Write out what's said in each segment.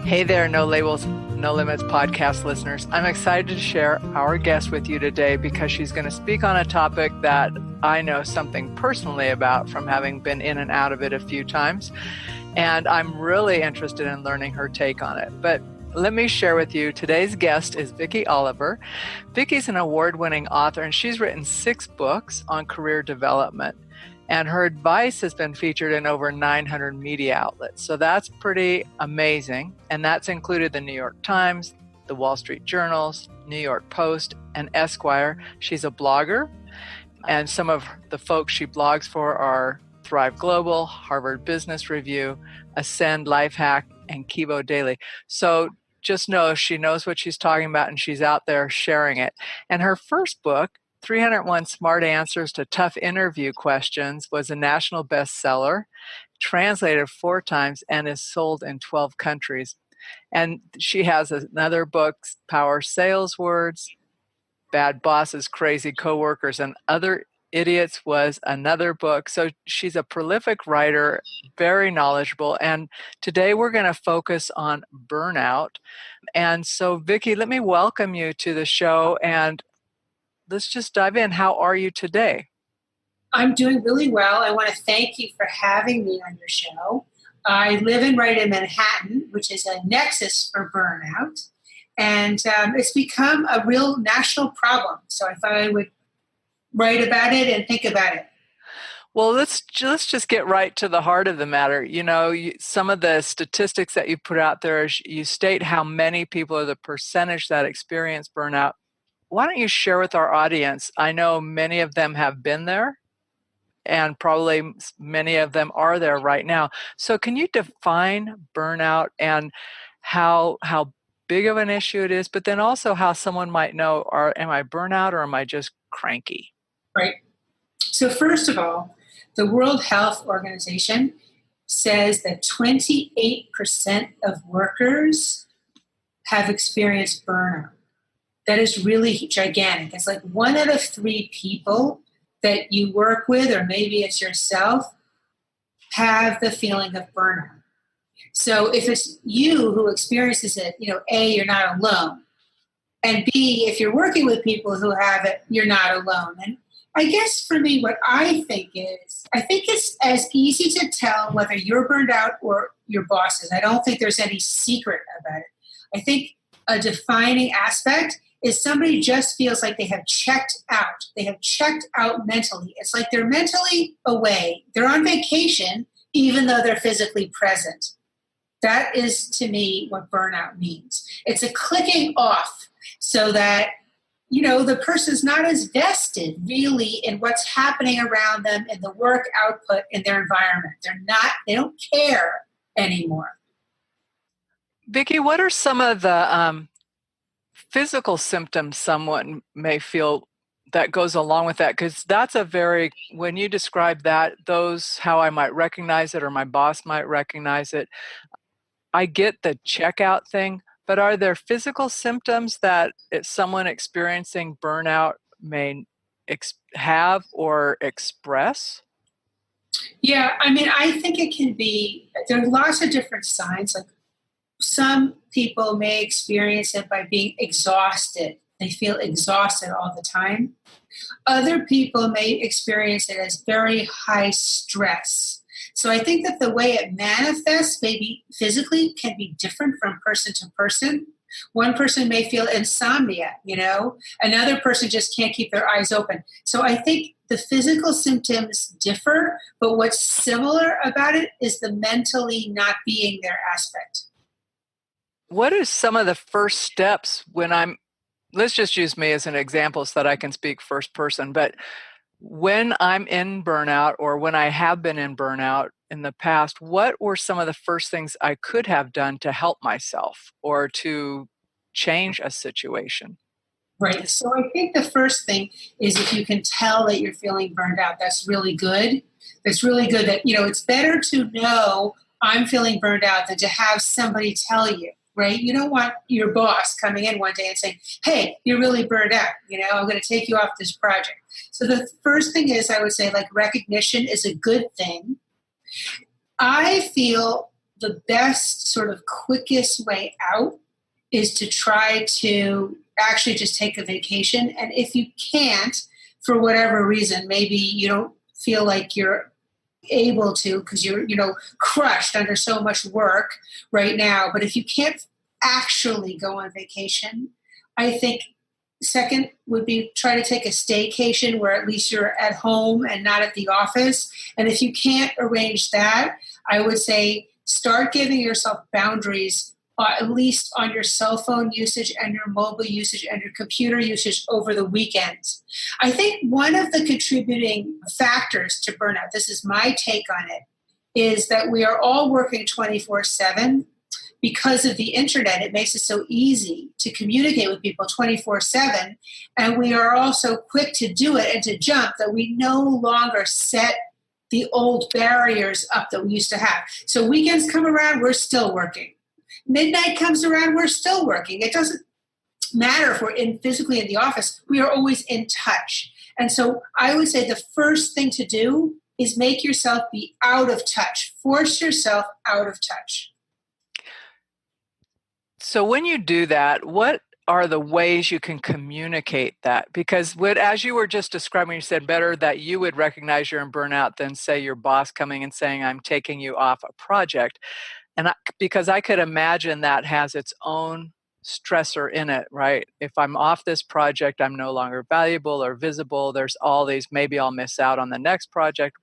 Hey there, No Labels, No Limits podcast listeners. I'm excited to share our guest with you today because she's going to speak on a topic that I know something personally about from having been in and out of it a few times. And I'm really interested in learning her take on it. But let me share with you, today's guest is Vicky Oliver. Vicky's an award-winning author, and she's written 6 books on career development. And her advice has been featured in over 900 media outlets. So that's pretty amazing. And that's included the New York Times, the Wall Street Journals, New York Post, and Esquire. She's a blogger. And some of the folks she blogs for are ThriveGlobal, Harvard Business Review, Ascend, LifeHack, and KivoDaily. So just know she knows what she's talking about and she's out there sharing it. And her first book, 301 Smart Answers to Tough Interview Questions, was a national bestseller, translated 4 times, and is sold in 12 countries. And she has another book, Power Sales Words, Bad Bosses, Crazy Coworkers, and Other Idiots was another book. So she's a prolific writer, very knowledgeable. And today we're going to focus on burnout. And so, Vicky, let me welcome you to the show, and let's just dive in. How are you today? I'm doing really well. I want to thank you for having me on your show. I live and write in Manhattan, which is a nexus for burnout. And it's become a real national problem. So I thought I would write about it and think about it. Well, let's just get right to the heart of the matter. You know, some of the statistics that you put out there, you state how many people are the percentage that experience burnout. Why don't you share with our audience? I know many of them have been there, and probably many of them are there right now. So can you define burnout and how big of an issue it is, but then also how someone might know, am I burnout or am I just cranky? Right. So first of all, the World Health Organization says that 28% of workers have experienced burnout. That is really gigantic. It's like 1 out of 3 people that you work with, or maybe it's yourself, have the feeling of burnout. So if it's you who experiences it, A, you're not alone. And B, if you're working with people who have it, you're not alone. And I guess for me, what I think it's as easy to tell whether you're burned out or your boss is. I don't think there's any secret about it. I think a defining aspect is somebody just feels like they have checked out. They have checked out mentally. It's like they're mentally away. They're on vacation, even though they're physically present. That is, to me, what burnout means. It's a clicking off so that, the person's not as vested really in what's happening around them in the work output in their environment. They don't care anymore. Vicky, what are some of the physical symptoms someone may feel that goes along with that? Because that's when you describe that, how I might recognize it or my boss might recognize it, I get the checkout thing, but are there physical symptoms that someone experiencing burnout may have or express? Yeah, I think it can be, there are lots of different signs. Like some people may experience it by being exhausted. They feel exhausted all the time. Other people may experience it as very high stress. So I think that the way it manifests, maybe physically, can be different from person to person. One person may feel insomnia, Another person just can't keep their eyes open. So I think the physical symptoms differ, but what's similar about it is the mentally not being there aspect. What are some of the first steps let's just use me as an example so that I can speak first person, but when I'm in burnout or when I have been in burnout in the past, what were some of the first things I could have done to help myself or to change a situation? Right. So I think the first thing is if you can tell that you're feeling burned out, that's really good. It's really good that, it's better to know I'm feeling burned out than to have somebody tell you, right? You don't want your boss coming in one day and saying, hey, you're really burned out. I'm going to take you off this project. So the first thing is, I would say, recognition is a good thing. I feel the best sort of quickest way out is to try to actually just take a vacation. And if you can't, for whatever reason, maybe you don't feel like you're able to because you're, crushed under so much work right now. But if you can't actually go on vacation, I think second would be try to take a staycation where at least you're at home and not at the office. And if you can't arrange that, I would say start giving yourself boundaries, at least on your cell phone usage and your mobile usage and your computer usage over the weekends. I think one of the contributing factors to burnout, this is my take on it, is that we are all working 24/7. Because of the internet, it makes it so easy to communicate with people 24/7. And we are also quick to do it and to jump that we no longer set the old barriers up that we used to have. So weekends come around, we're still working. Midnight comes around, we're still working. It doesn't matter if we're physically in the office, we are always in touch. And so I would say the first thing to do is make yourself be out of touch. Force yourself out of touch. So when you do that, what are the ways you can communicate that? Because as you were just describing, you said better that you would recognize you're in burnout than say your boss coming and saying, I'm taking you off a project. And because I could imagine that has its own stressor in it, right? If I'm off this project, I'm no longer valuable or visible. There's all these, maybe I'll miss out on the next project.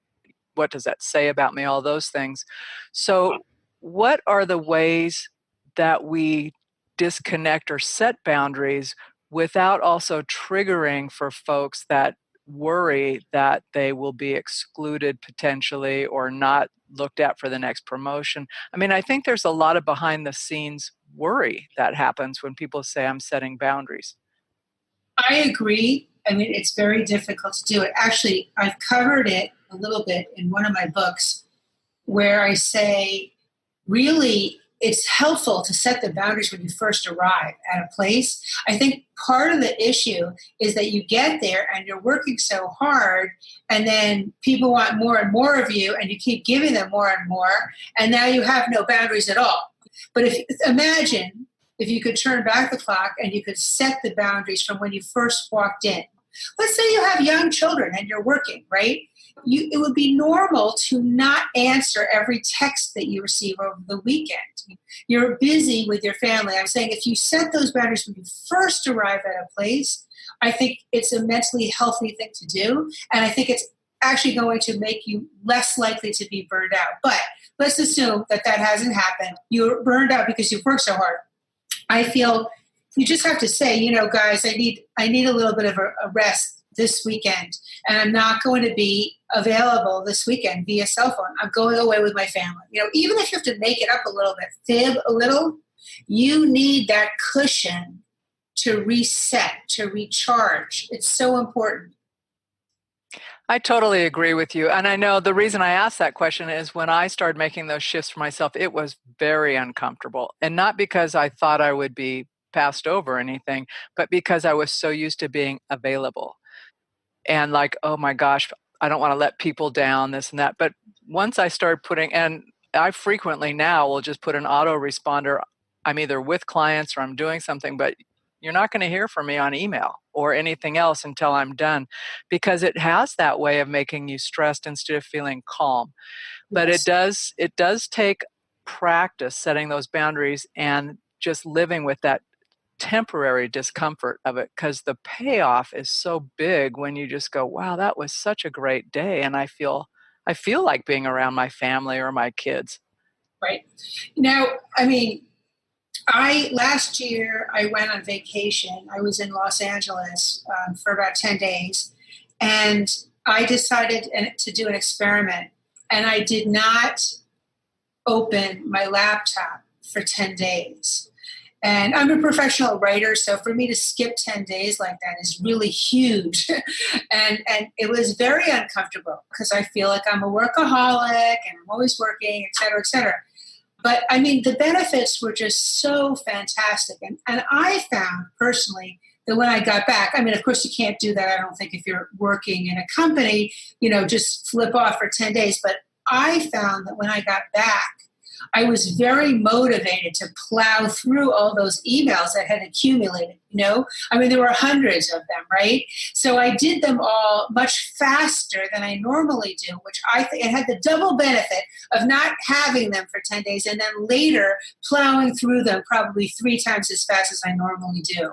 What does that say about me? All those things. So what are the ways that we disconnect or set boundaries without also triggering for folks that worry that they will be excluded potentially or not looked at for the next promotion? I mean, I think there's a lot of behind the scenes worry that happens when people say I'm setting boundaries. I agree. I mean, it's very difficult to do it. Actually, I've covered it a little bit in one of my books where I say, really, it's helpful to set the boundaries when you first arrive at a place. I think part of the issue is that you get there and you're working so hard, and then people want more and more of you, and you keep giving them more and more, and now you have no boundaries at all. But imagine if you could turn back the clock and you could set the boundaries from when you first walked in. Let's say you have young children and you're working, right? It would be normal to not answer every text that you receive over the weekend. You're busy with your family. I'm saying if you set those boundaries when you first arrive at a place, I think it's a mentally healthy thing to do. And I think it's actually going to make you less likely to be burned out. But let's assume that hasn't happened. You're burned out because you've worked so hard. I feel you just have to say, guys, I need a little bit of a rest this weekend, and I'm not going to be available this weekend via cell phone. I'm going away with my family. Even if you have to make it up a little bit, fib a little, you need that cushion to reset, to recharge. It's so important. I totally agree with you. And I know the reason I asked that question is when I started making those shifts for myself, it was very uncomfortable. And not because I thought I would be passed over or anything, but because I was so used to being available. And like, oh my gosh, I don't want to let people down, this and that. But once I started and I frequently now will just put an autoresponder. I'm either with clients or I'm doing something, but you're not going to hear from me on email or anything else until I'm done, because it has that way of making you stressed instead of feeling calm. But yes, it does take practice setting those boundaries and just living with that temporary discomfort of it, because the payoff is so big when you just go, wow, that was such a great day, and I feel like being around my family or my kids. Right. Now, I mean, last year I went on vacation. I was in Los Angeles for about 10 days, and I decided to do an experiment, and I did not open my laptop for 10 days. And I'm a professional writer, so for me to skip 10 days like that is really huge. and it was very uncomfortable because I feel like I'm a workaholic and I'm always working, et cetera, et cetera. But I mean, the benefits were just so fantastic. And I found personally that when I got back, I mean, of course you can't do that, I don't think, if you're working in a company, just flip off for 10 days. But I found that when I got back, I was very motivated to plow through all those emails that had accumulated, I mean, there were hundreds of them, right? So I did them all much faster than I normally do, which I think it had the double benefit of not having them for 10 days and then later plowing through them probably 3 times as fast as I normally do.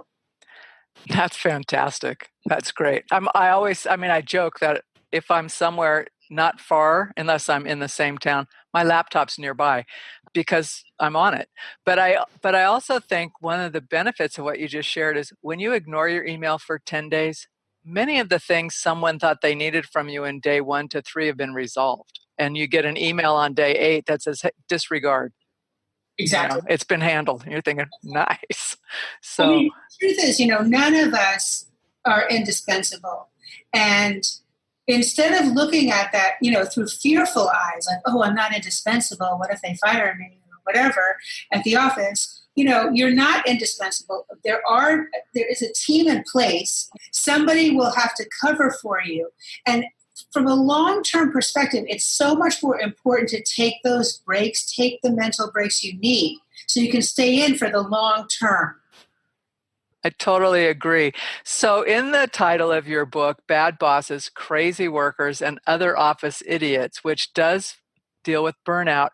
That's fantastic. That's great. I joke that if I'm somewhere not far, unless I'm in the same town, my laptop's nearby because I'm on it. But I also think one of the benefits of what you just shared is when you ignore your email for 10 days, many of the things someone thought they needed from you in day 1 to 3 have been resolved. And you get an email on day 8 that says, hey, disregard. Exactly. It's been handled. And you're thinking, nice. So I mean, the truth is, none of us are indispensable. And instead of looking at that, through fearful eyes, like, oh, I'm not indispensable. What if they fire me or whatever at the office? You're not indispensable. There is a team in place. Somebody will have to cover for you. And from a long-term perspective, it's so much more important to take those breaks, take the mental breaks you need so you can stay in for the long term. I totally agree. So in the title of your book, Bad Bosses, Crazy Workers, and Other Office Idiots, which does deal with burnout,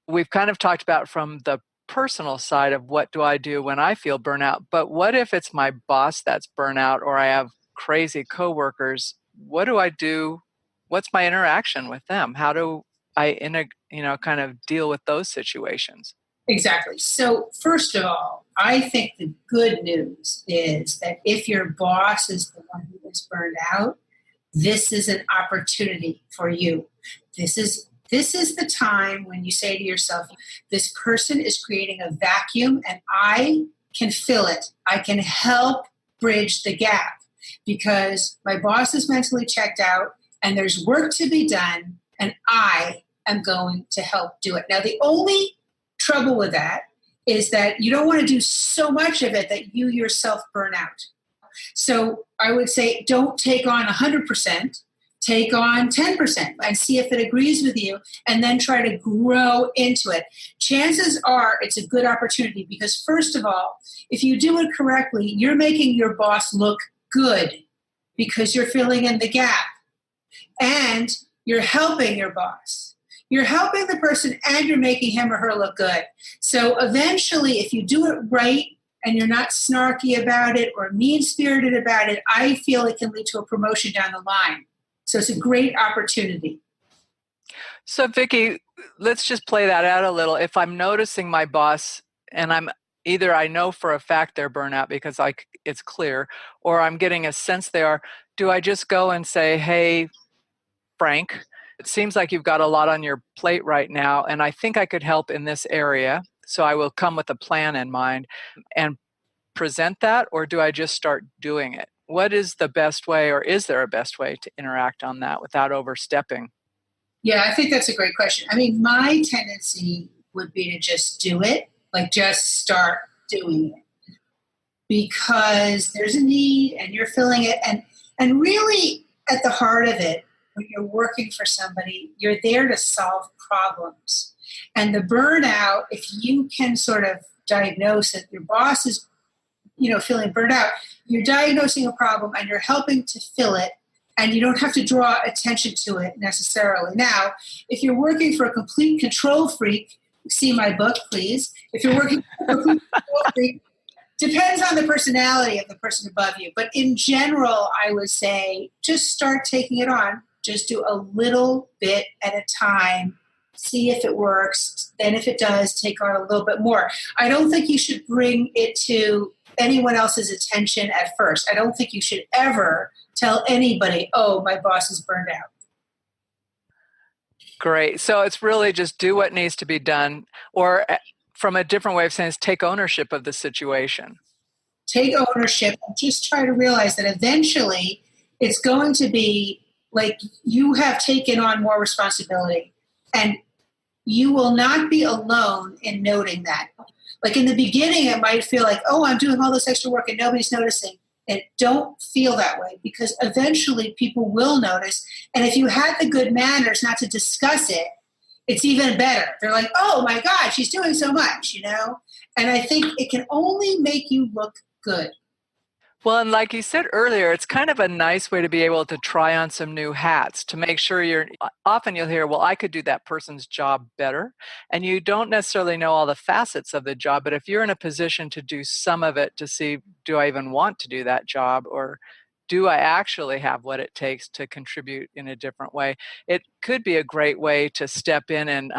we've kind of talked about from the personal side of what do I do when I feel burnout, but what if it's my boss that's burnout or I have crazy coworkers? What do I do? What's my interaction with them? How do I kind of deal with those situations? Exactly. So first of all, I think the good news is that if your boss is the one who is burned out, this is an opportunity for you. This is the time when you say to yourself, this person is creating a vacuum and I can fill it. I can help bridge the gap because my boss is mentally checked out and there's work to be done and I am going to help do it. Now, the only trouble with that is that you don't want to do so much of it that you yourself burn out. So I would say don't take on 100%, take on 10% and see if it agrees with you and then try to grow into it. Chances are it's a good opportunity because first of all, if you do it correctly, you're making your boss look good because you're filling in the gap and you're helping your boss. You're helping the person and you're making him or her look good. So eventually, if you do it right and you're not snarky about it or mean-spirited about it, I feel it can lead to a promotion down the line. So it's a great opportunity. So Vicky, let's just play that out a little. If I'm noticing my boss and I know for a fact they're burnout because it's clear, or I'm getting a sense they are, do I just go and say, hey, Frank, it seems like you've got a lot on your plate right now, and I think I could help in this area. So I will come with a plan in mind and present that, or do I just start doing it? What is the best way, or is there a best way to interact on that without overstepping? Yeah, I think that's a great question. I mean, my tendency would be to just do it, like just start doing it because there's a need and you're filling it. And really at the heart of it, when you're working for somebody, you're there to solve problems. And the burnout, if you can sort of diagnose that your boss is, feeling burnt out, you're diagnosing a problem and you're helping to fill it, and you don't have to draw attention to it necessarily. Now, if you're working for a complete control freak, see my book, please. If you're working for a complete control freak, depends on the personality of the person above you. But in general, I would say just start taking it on. Just do a little bit at a time. See if it works. Then if it does, take on a little bit more. I don't think you should bring it to anyone else's attention at first. I don't think you should ever tell anybody, oh, my boss is burned out. Great. So it's really just do what needs to be done, or from a different way of saying is take ownership of the situation. Take ownership and just try to realize that eventually it's going to be like you have taken on more responsibility and you will not be alone in noting that. Like in the beginning, it might feel like, oh, I'm doing all this extra work and nobody's noticing. And don't feel that way because eventually people will notice. And if you had the good manners not to discuss it, it's even better. They're like, oh my God, she's doing so much, And I think it can only make you look good. Well, and like you said earlier, it's kind of a nice way to be able to try on some new hats to make sure often you'll hear, well, I could do that person's job better. And you don't necessarily know all the facets of the job, but if you're in a position to do some of it to see, do I even want to do that job? Or do I actually have what it takes to contribute in a different way? It could be a great way to step in and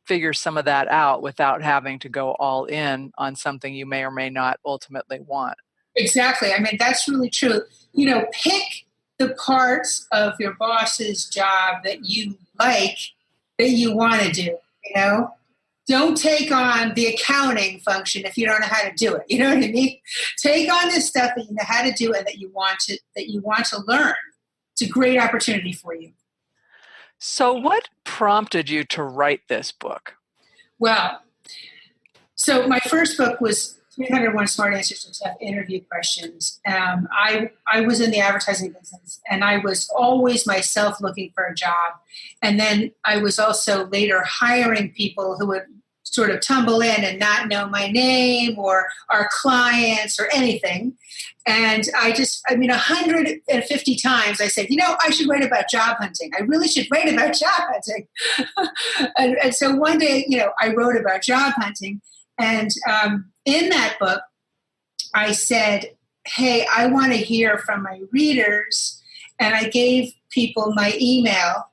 figure some of that out without having to go all in on something you may or may not ultimately want. Exactly. I mean, that's really true. Pick the parts of your boss's job that you like, that you want to do. Don't take on the accounting function if you don't know how to do it. You know what I mean? Take on the stuff that you know how to do and that you want to learn. It's a great opportunity for you. So what prompted you to write this book? Well, so my first book was 301 Smart Answers to Tough Interview Questions. I was in the advertising business, and I was always myself looking for a job. And then I was also later hiring people who would sort of tumble in and not know my name or our clients or anything. And 150 times I said, I should write about job hunting. I really should write about job hunting. and so one day, I wrote about job hunting. And in that book, I said, hey, I want to hear from my readers. And I gave people my email,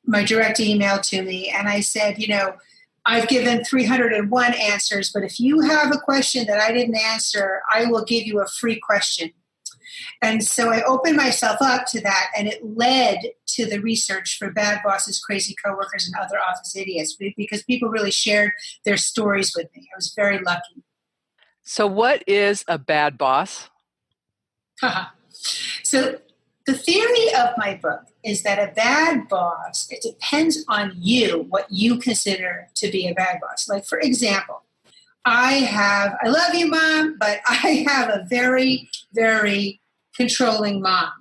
my direct email to me. And I said, I've given 301 answers, but if you have a question that I didn't answer, I will give you a free question. And so I opened myself up to that, and it led to the research for Bad Bosses, Crazy Coworkers, and Other Office Idiots, because people really shared their stories with me. I was very lucky. So what is a bad boss? So the theory of my book is that a bad boss, it depends on you, what you consider to be a bad boss. Like, for example, I love you, Mom, but I have a very, very controlling mom.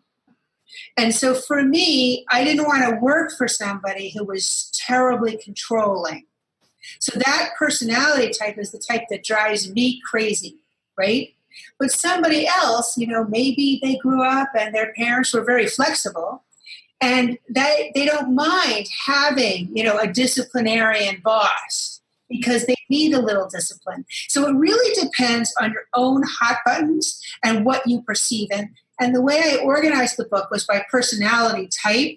And so for me, I didn't want to work for somebody who was terribly controlling. So that personality type is the type that drives me crazy, right? But somebody else, maybe they grew up and their parents were very flexible, and they don't mind having, a disciplinarian boss because they need a little discipline. So it really depends on your own hot buttons and what you perceive. And the way I organized the book was by personality type.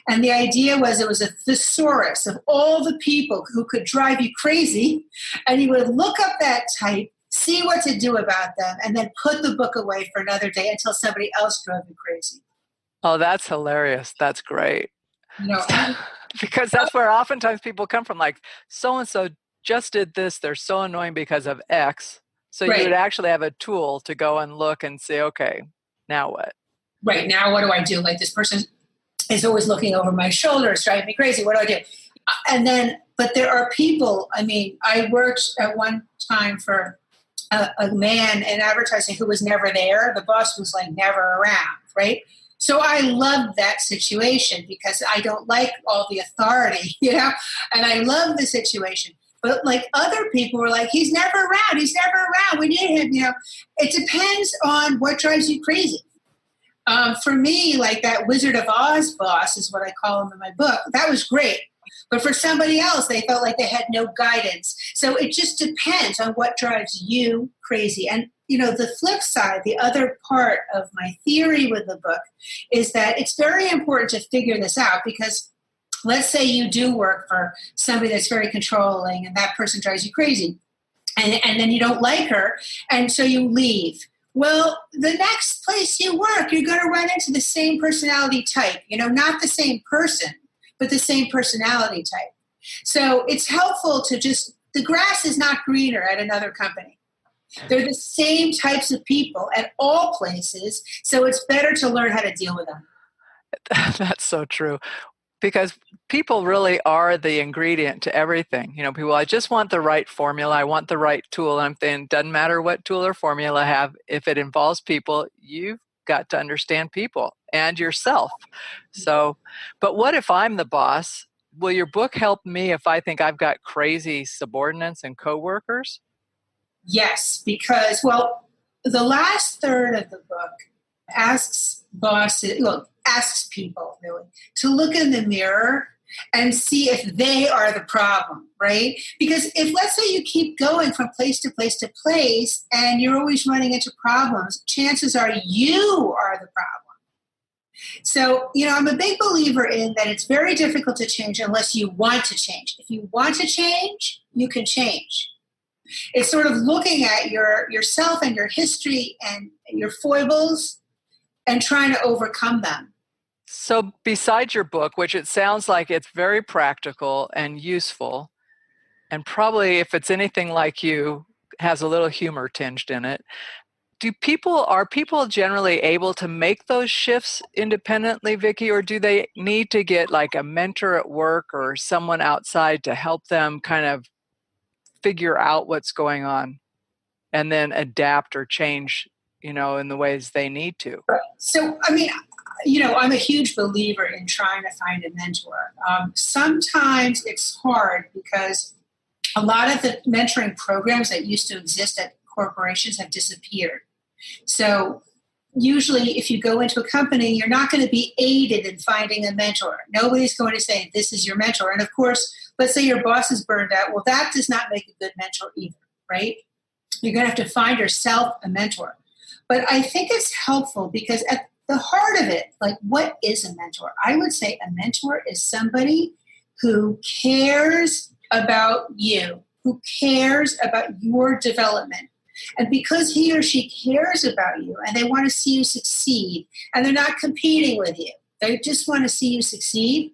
And the idea was it was a thesaurus of all the people who could drive you crazy. And you would look up that type, see what to do about them, and then put the book away for another day until somebody else drove you crazy. Oh, that's hilarious. That's great. Because that's where oftentimes people come from, like, so-and-so just did this. They're so annoying because of X. So right. You would actually have a tool to go and look and say, okay, now what? Right. Now what do I do? Like, this person is always looking over my shoulder. It's driving me crazy. What do I do? And then, but there are people, I worked at one time for a man in advertising who was never there. The boss was like never around, right? So I loved that situation because I don't like all the authority, and I love the situation. But like other people were like, he's never around. He's never around. We need him, It depends on what drives you crazy. For me, like that Wizard of Oz boss is what I call him in my book. That was great. But for somebody else, they felt like they had no guidance. So it just depends on what drives you crazy. And, the flip side, the other part of my theory with the book is that it's very important to figure this out because let's say you do work for somebody that's very controlling and that person drives you crazy. And then you don't like her, and so you leave. Well, the next place you work, you're going to run into the same personality type, not the same person, but the same personality type. So it's helpful to the grass is not greener at another company. They're the same types of people at all places, so it's better to learn how to deal with them. That's so true. Because people really are the ingredient to everything. People, I just want the right formula. I want the right tool. And I'm thinking, doesn't matter what tool or formula I have. If it involves people, you've got to understand people and yourself. So, but what if I'm the boss will your book help me if I think I've got crazy subordinates and coworkers? Yes, because, well, the last third of the book asks asks people really to look in the mirror and see if they are the problem, right? Because if, let's say, you keep going from place to place to place and you're always running into problems, chances are you are the problem. So, I'm a big believer in that it's very difficult to change unless you want to change. If you want to change, you can change. It's sort of looking at yourself and your history and your foibles and trying to overcome them. So besides your book, which it sounds like it's very practical and useful, and probably if it's anything like you, has a little humor tinged in it, are people generally able to make those shifts independently, Vicky, or do they need to get like a mentor at work or someone outside to help them kind of figure out what's going on and then adapt or change, in the ways they need to? So, I'm a huge believer in trying to find a mentor. Sometimes it's hard because a lot of the mentoring programs that used to exist at corporations have disappeared. So usually if you go into a company, you're not going to be aided in finding a mentor. Nobody's going to say, this is your mentor. And of course, let's say your boss is burned out. Well, that does not make a good mentor either, right? You're going to have to find yourself a mentor. But I think it's helpful because at the heart of it, like, what is a mentor? I would say a mentor is somebody who cares about you, who cares about your development. And because he or she cares about you and they want to see you succeed, and they're not competing with you, they just want to see you succeed,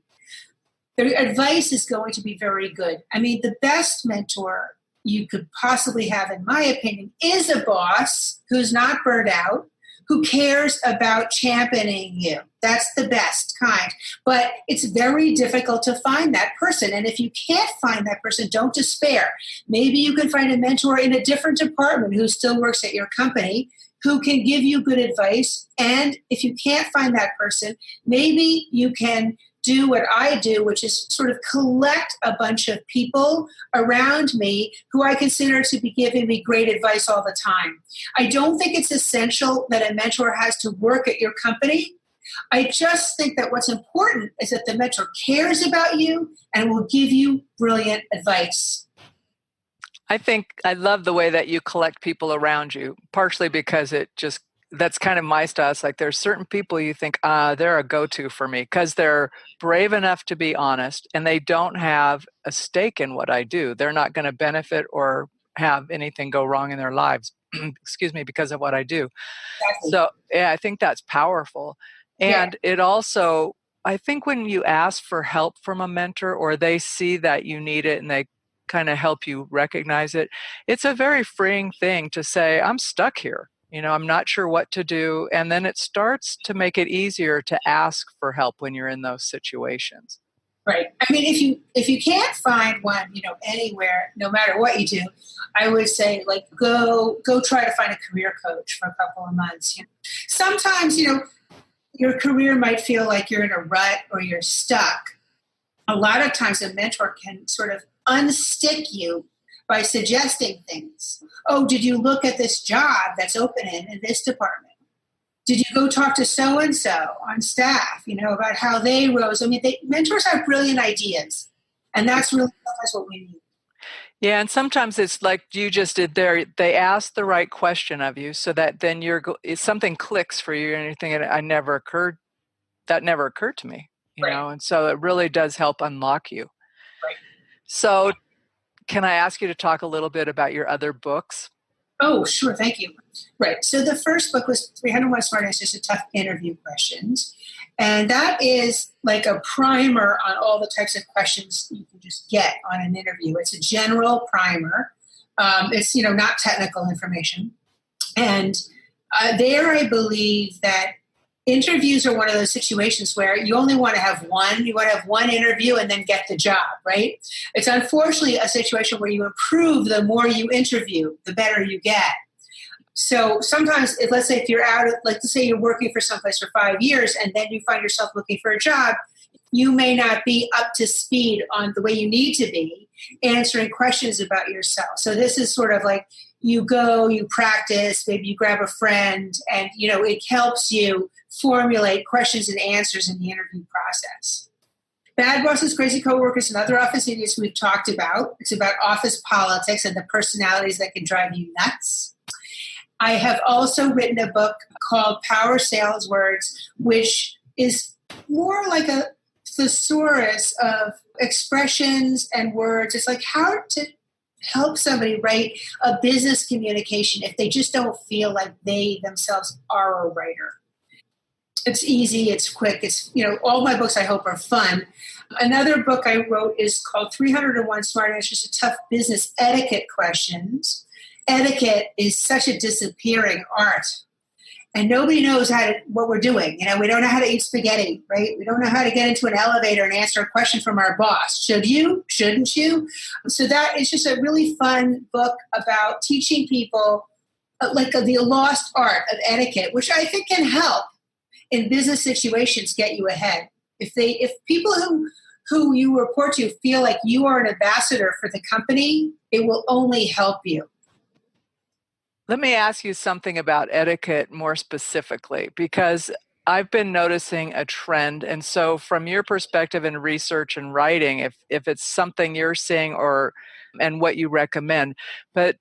their advice is going to be very good. The best mentor you could possibly have, in my opinion, is a boss who's not burned out, who cares about championing you. That's the best kind. But it's very difficult to find that person. And if you can't find that person, don't despair. Maybe you can find a mentor in a different department who still works at your company, who can give you good advice. And if you can't find that person, maybe you can do what I do, which is sort of collect a bunch of people around me who I consider to be giving me great advice all the time. I don't think it's essential that a mentor has to work at your company. I just think that what's important is that the mentor cares about you and will give you brilliant advice. I think I love the way that you collect people around you, partially because that's kind of my style. It's like there's certain people you think, they're a go-to for me because they're brave enough to be honest and they don't have a stake in what I do. They're not going to benefit or have anything go wrong in their lives, because of what I do. Exactly. So, yeah, I think that's powerful. And It also, I think when you ask for help from a mentor or they see that you need it and they kind of help you recognize it, it's a very freeing thing to say, I'm stuck here. I'm not sure what to do. And then it starts to make it easier to ask for help when you're in those situations. Right. If you can't find one, anywhere, no matter what you do, I would say, like, go try to find a career coach for a couple of months. Sometimes, your career might feel like you're in a rut or you're stuck. A lot of times a mentor can sort of unstick you by suggesting things. Oh, did you look at this job that's open in this department? Did you go talk to so-and-so on staff, about how they rose? Mentors have brilliant ideas, and that's what we need. Yeah, and sometimes it's like you just did there. They ask the right question of you so that then something clicks for you and you're thinking, that never occurred to me, Right. and so it really does help unlock you. Right. So can I ask you to talk a little bit about your other books? Oh, sure. Thank you. Right. So the first book was 301 Smart Answers to Tough Interview Questions. And that is like a primer on all the types of questions you can just get on an interview. It's a general primer. It's, not technical information. And there I believe that interviews are one of those situations where you only want to have one. You want to have one interview and then get the job, right? It's unfortunately a situation where you improve the more you interview, the better you get. So sometimes, let's say if you're let's say you're working for someplace for 5 years and then you find yourself looking for a job, you may not be up to speed on the way you need to be answering questions about yourself. So this is sort of like you go, you practice, maybe you grab a friend, and it helps you formulate questions and answers in the interview process. Bad bosses, crazy coworkers, and other office idiots we've talked about. It's about office politics and the personalities that can drive you nuts. I have also written a book called Power Sales Words, which is more like a thesaurus of expressions and words. It's like how to help somebody write a business communication if they just don't feel like they themselves are a writer. It's easy, it's quick, it's, all my books I hope are fun. Another book I wrote is called 301 Smart Answers to Tough Business Etiquette Questions. Etiquette is such a disappearing art. And nobody knows what we're doing. We don't know how to eat spaghetti, right? We don't know how to get into an elevator and answer a question from our boss. Should you? Shouldn't you? So that is just a really fun book about teaching people like the lost art of etiquette, which I think can help in business situations get you ahead. If people who you report to feel like you are an ambassador for the company, it will only help you. Let me ask you something about etiquette more specifically, because I've been noticing a trend. And so from your perspective in research and writing, if it's something you're seeing and what you recommend, but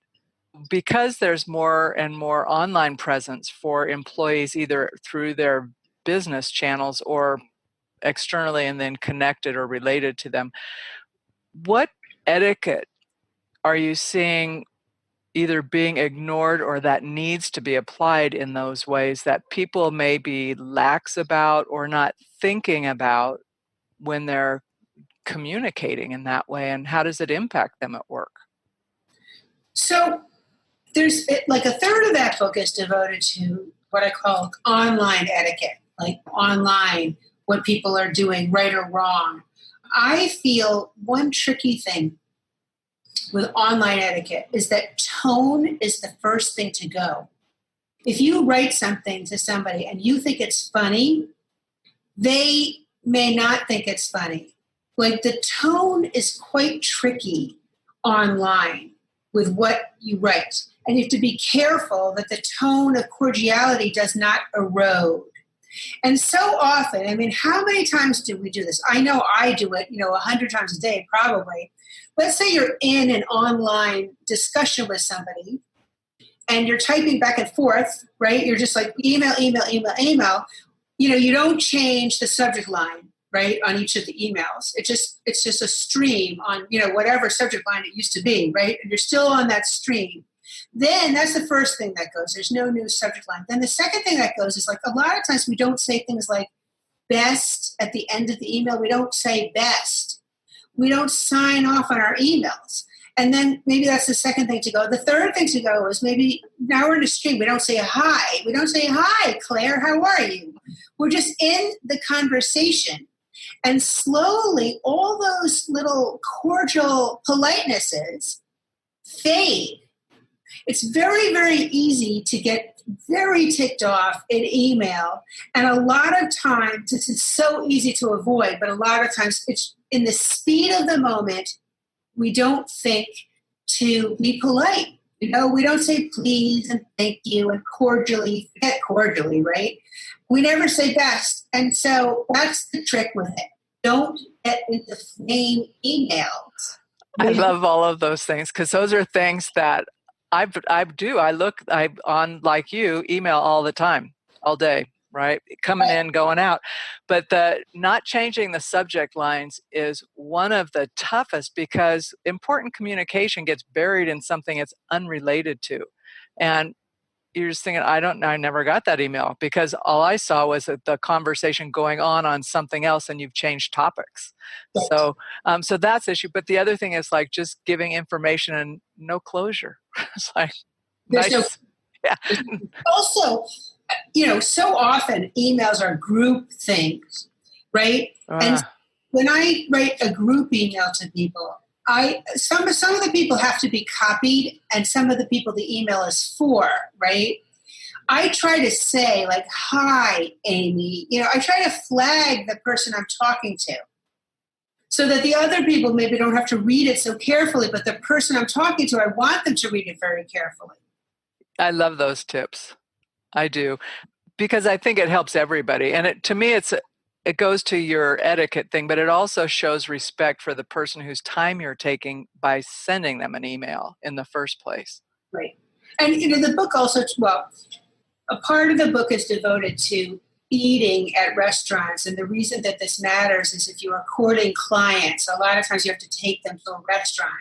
because there's more and more online presence for employees, either through their business channels or externally and then connected or related to them, what etiquette are you seeing either being ignored or that needs to be applied in those ways that people may be lax about or not thinking about when they're communicating in that way? And how does it impact them at work? So there's like a third of that book is devoted to what I call online etiquette, like online, what people are doing right or wrong. I feel one tricky thing with online etiquette is that tone is the first thing to go. If you write something to somebody and you think it's funny, they may not think it's funny. Like the tone is quite tricky online with what you write. And you have to be careful that the tone of cordiality does not erode. And so often, how many times do we do this? I know I do it, 100 times a day, probably. Let's say you're in an online discussion with somebody and you're typing back and forth, right? You're just like email. You don't change the subject line, right, on each of the emails. It's just a stream on, whatever subject line it used to be, right? And you're still on that stream. Then that's the first thing that goes. There's no new subject line. Then the second thing that goes is like a lot of times we don't say things like best at the end of the email. We don't say best. We don't sign off on our emails. And then maybe that's the second thing to go. The third thing to go is maybe now we're in a stream. We don't say hi. We don't say, hi, Claire, how are you? We're just in the conversation. And slowly all those little cordial politenesses fade. It's very, very easy to get very ticked off in email. And a lot of times, this is so easy to avoid, but a lot of times it's in the speed of the moment, we don't think to be polite. We don't say please and thank you and cordially, forget cordially, right? We never say best. And so that's the trick with it. Don't get into flame emails. I love all of those things because those are things that I on like you, email all the time, all day, right? Coming in, going out. But the not changing the subject lines is one of the toughest because important communication gets buried in something it's unrelated to. And you're just thinking, I never got that email because all I saw was the conversation going on something else and you've changed topics. Right. So that's the issue. But the other thing is like just giving information and no closure. It's like, yeah. Also, so often emails are group things, right? And when I write a group email to people, some of the people have to be copied and some of the people the email is for, right? I try to say like, hi, Amy. I try to flag the person I'm talking to so that the other people maybe don't have to read it so carefully, but the person I'm talking to, I want them to read it very carefully. I love those tips. I do, because I think it helps everybody. And to me, it goes to your etiquette thing, but it also shows respect for the person whose time you're taking by sending them an email in the first place. Right. And, the book also, a part of the book is devoted to eating at restaurants. And the reason that this matters is if you are courting clients, a lot of times you have to take them to a restaurant.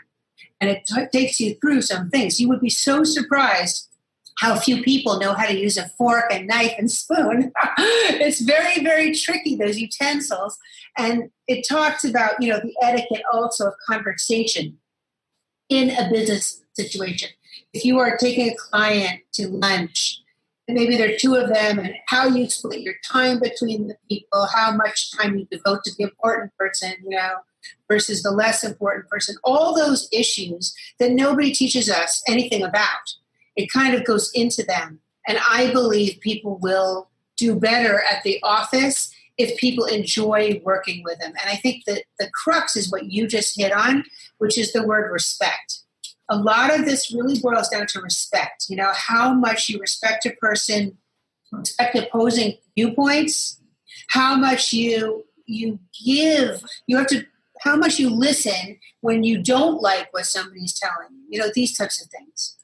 And it takes you through some things. You would be so surprised how few people know how to use a fork and knife and spoon. It's very, very tricky, those utensils. And it talks about, the etiquette also of conversation in a business situation. If you are taking a client to lunch, and maybe there are two of them, and how you split your time between the people, how much time you devote to the important person, versus the less important person, all those issues that nobody teaches us anything about. It kind of goes into them. And I believe people will do better at the office if people enjoy working with them. And I think that the crux is what you just hit on, which is the word respect. A lot of this really boils down to respect. How much you respect a person, respect opposing viewpoints, how much you give, how much you listen when you don't like what somebody's telling you, these types of things.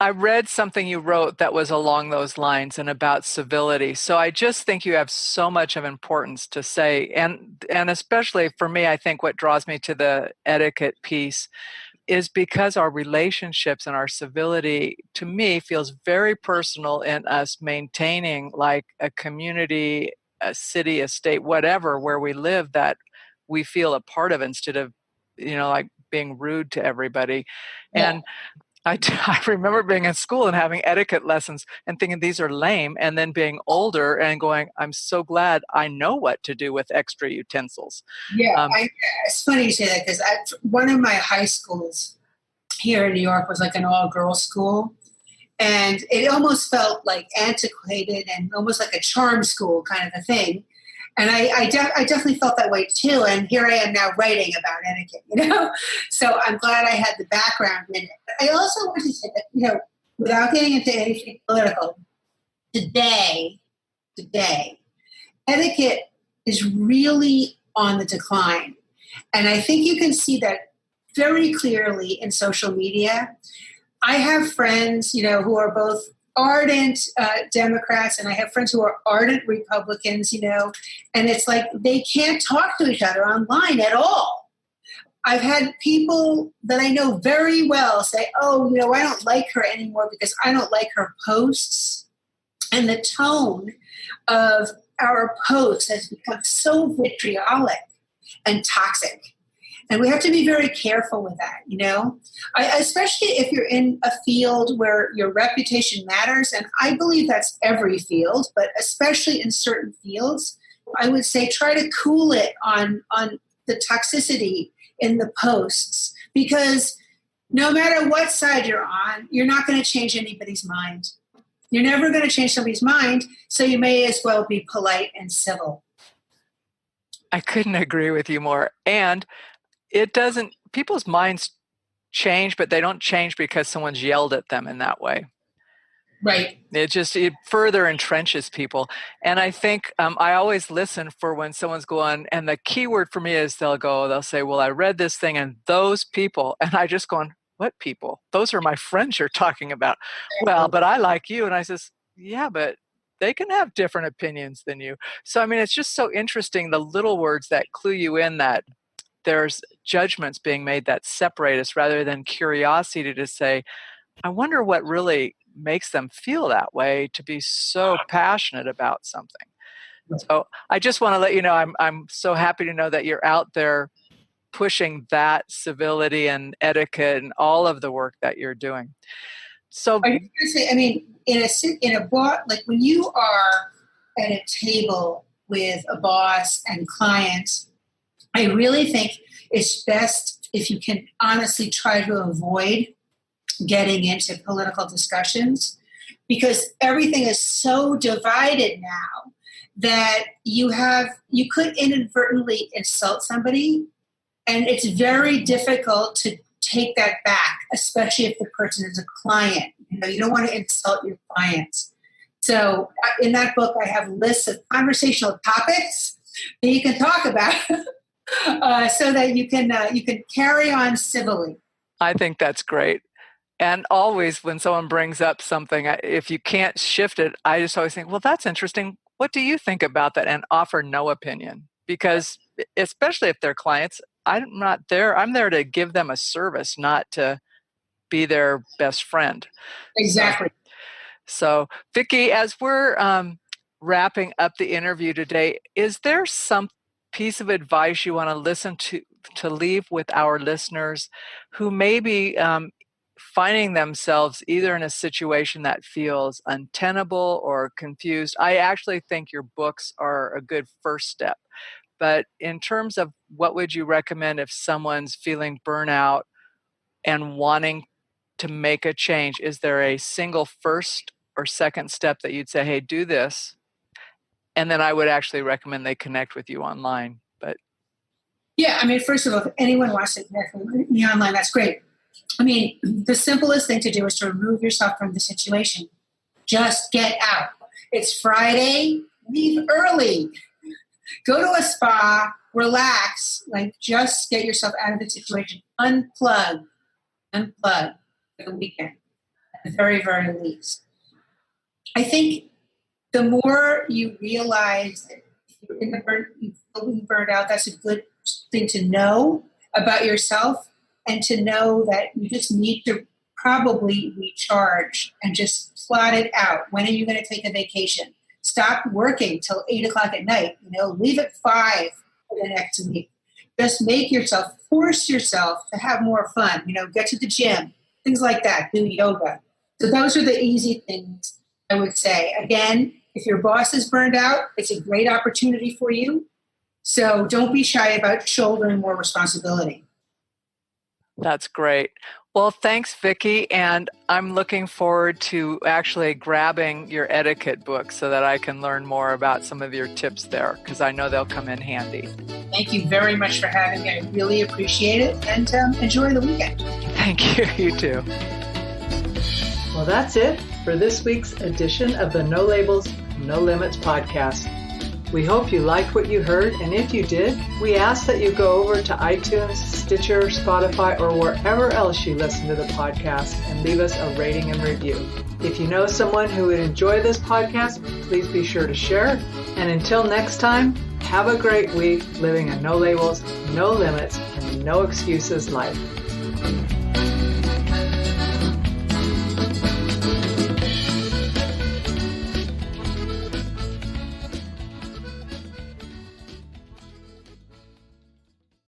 I read something you wrote that was along those lines and about civility. So I just think you have so much of importance to say. And especially for me, I think what draws me to the etiquette piece is because our relationships and our civility, to me, feels very personal in us maintaining like a community, a city, a state, whatever, where we live that we feel a part of instead of, like being rude to everybody. Yeah. And I remember being in school and having etiquette lessons and thinking these are lame, and then being older and going, I'm so glad I know what to do with extra utensils. Yeah, it's funny you say that because one of my high schools here in New York was like an all-girls school, and it almost felt like antiquated and almost like a charm school kind of a thing. And I definitely felt that way too. And here I am now writing about etiquette, So I'm glad I had the background in it. But I also want to say that, without getting into anything political, today, etiquette is really on the decline. And I think you can see that very clearly in social media. I have friends, who are both ardent Democrats, and I have friends who are ardent Republicans, and it's like they can't talk to each other online at all. I've had people that I know very well say, oh, I don't like her anymore because I don't like her posts. And the tone of our posts has become so vitriolic and toxic. And we have to be very careful with that, especially if you're in a field where your reputation matters. And I believe that's every field, but especially in certain fields, I would say try to cool it on the toxicity in the posts, because no matter what side you're on, you're not going to change anybody's mind. You're never going to change somebody's mind, so you may as well be polite and civil. I couldn't agree with you more. And people's minds change, but they don't change because someone's yelled at them in that way. Right. It further entrenches people. And I think I always listen for when someone's going, and the key word for me is they'll say, well, I read this thing and those people, and I just going, what people? Those are my friends you're talking about. Well, but I like you. And I says, yeah, but they can have different opinions than you. So, it's just so interesting, the little words that clue you in that there's judgments being made that separate us rather than curiosity to say, I wonder what really makes them feel that way to be so passionate about something. So I just want to let you know, I'm so happy to know that you're out there pushing that civility and etiquette and all of the work that you're doing. So I was going to say, in a bar, like when you are at a table with a boss and clients, I really think it's best if you can honestly try to avoid getting into political discussions, because everything is so divided now that you could inadvertently insult somebody, and it's very difficult to take that back, especially if the person is a client. You don't want to insult your clients. So in that book, I have lists of conversational topics that you can talk about so that you can carry on civilly. I think that's great. And always when someone brings up something, if you can't shift it, I just always think, well, that's interesting. What do you think about that? And offer no opinion. Because especially if they're clients, I'm not there. I'm there to give them a service, not to be their best friend. Exactly. So Vicky, as we're wrapping up the interview today, is there some piece of advice you want to listen to leave with our listeners who may be finding themselves either in a situation that feels untenable or confused? I actually think your books are a good first step. But in terms of what would you recommend if someone's feeling burnout and wanting to make a change? Is there a single first or second step that you'd say, hey, do this? And then I would actually recommend they connect with you online. But yeah, I mean, first of all, if anyone wants to connect with me online, that's great. I mean, the simplest thing to do is to remove yourself from the situation. Just get out. It's Friday, leave early. Go to a spa, relax, just get yourself out of the situation. Unplug for the weekend, at the very, very least. I think the more you realize that you're feeling burned out, that's a good thing to know about yourself, and to know that you just need to probably recharge and just plot it out. When are you going to take a vacation? Stop working till 8 o'clock at night. Leave at 5 for the next week. Just force yourself to have more fun. Get to the gym, things like that. Do yoga. So those are the easy things I would say. Again, if your boss is burned out, it's a great opportunity for you. So don't be shy about shouldering more responsibility. that's great. Well, thanks, Vicky. And I'm looking forward to actually grabbing your etiquette book so that I can learn more about some of your tips there, because I know they'll come in handy. Thank you very much for having me. I really appreciate it, and enjoy the weekend. Thank you. You too. Well, that's it for this week's edition of the No Labels, No Limits podcast. We hope you liked what you heard, and if you did, we ask that you go over to iTunes, Stitcher, Spotify, or wherever else you listen to the podcast and leave us a rating and review. If you know someone who would enjoy this podcast, please be sure to share. And until next time, have a great week living a no labels, no limits, and no excuses life.